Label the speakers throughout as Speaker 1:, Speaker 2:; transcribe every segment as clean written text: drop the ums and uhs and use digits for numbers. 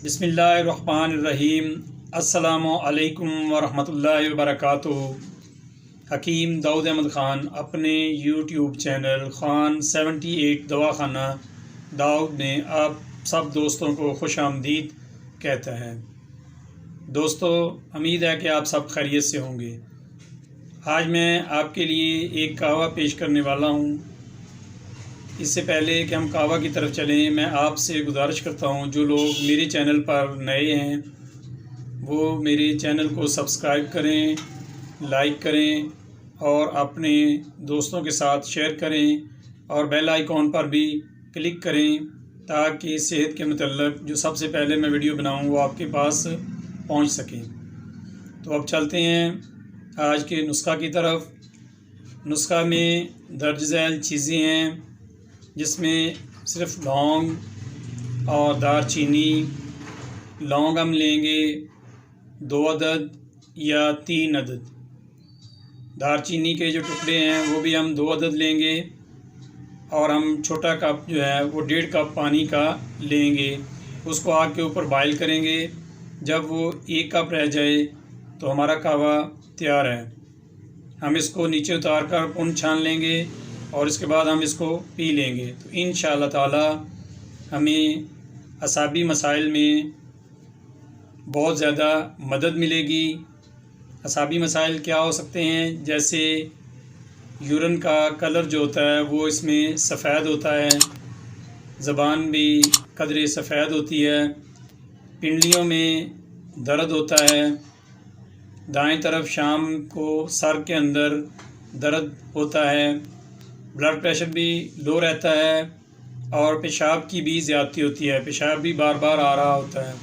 Speaker 1: बिस्मिल्लाहिर्रहमानिर्रहीम। अस्सलामु अलैकुम वरहमतुल्लाहि वबरकातुहू। हकीम दाऊद अहमद ख़ान अपने यूट्यूब चैनल ख़ान 78 दवाखाना दाऊद में आप सब दोस्तों को खुश आमदीद कहता है। दोस्तों, उम्मीद है कि आप सब खैरियत से होंगे। आज मैं आपके लिए एक कहवा पेश करने वाला हूँ। इससे पहले कि हम कहवा की तरफ चलें, मैं आपसे गुजारिश करता हूँ जो लोग मेरे चैनल पर नए हैं वो मेरे चैनल को सब्सक्राइब करें, लाइक करें और अपने दोस्तों के साथ शेयर करें और बेल आइकॉन पर भी क्लिक करें ताकि सेहत के मतलब जो सबसे पहले मैं वीडियो बनाऊँ वो आपके पास पहुँच सकें। तो अब चलते हैं आज के नुस्खा की तरफ। नुस्खा में दर्ज झैल चीज़ें हैं जिसमें सिर्फ लौंग और दारचीनी। लौंग हम लेंगे 2 अदद या 3 अदद। दारचीनी के जो टुकड़े हैं वो भी हम 2 अदद लेंगे और हम छोटा कप जो है वो 1.5 कप पानी का लेंगे। उसको आग के ऊपर बॉयल करेंगे। जब वो 1 कप रह जाए तो हमारा कहवा तैयार है। हम इसको नीचे उतार कर पुन छान लेंगे और इसके बाद हम इसको पी लेंगे। तो इंशाअल्लाह ताला हमें असाबी मसाइल में बहुत ज़्यादा मदद मिलेगी। असाबी मसाइल क्या हो सकते हैं, जैसे यूरिन का कलर जो होता है वो इसमें सफ़ेद होता है, ज़बान भी कदरे सफ़ेद होती है, पिंडलियों में दर्द होता है, दाएं तरफ शाम को सर के अंदर दर्द होता है, ब्लड प्रेशर भी लो रहता है और पेशाब की भी ज़्यादती होती है, पेशाब भी बार बार आ रहा होता है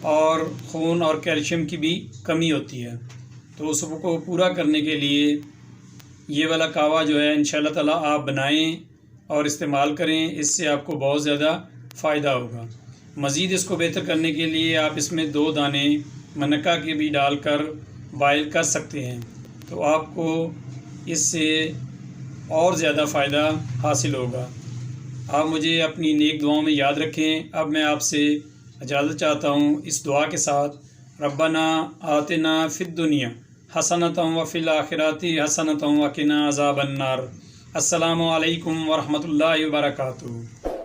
Speaker 1: और खून और कैल्शियम की भी कमी होती है। तो उसको पूरा करने के लिए ये वाला कहवा जो है इंशाअल्लाह ताला आप बनाएं और इस्तेमाल करें। इससे आपको बहुत ज़्यादा फ़ायदा होगा। मज़ीद इसको बेहतर करने के लिए आप इसमें 2 दाने मनक्का के भी डालकर बॉयल कर सकते हैं, तो आपको इससे और ज़्यादा फ़ायदा हासिल होगा। आप मुझे अपनी नेक दुआओं में याद रखें। अब मैं आपसे इजाज़त चाहता हूँ इस दुआ के साथ, रब्बना आतिना फ़िद दुनिया हसनतम व फ़िल आखिराति हसनतम व क़िना अज़ाबन्नार। अस्सलामु अलैकुम व रहमतुल्लाहि व बरकातुहू।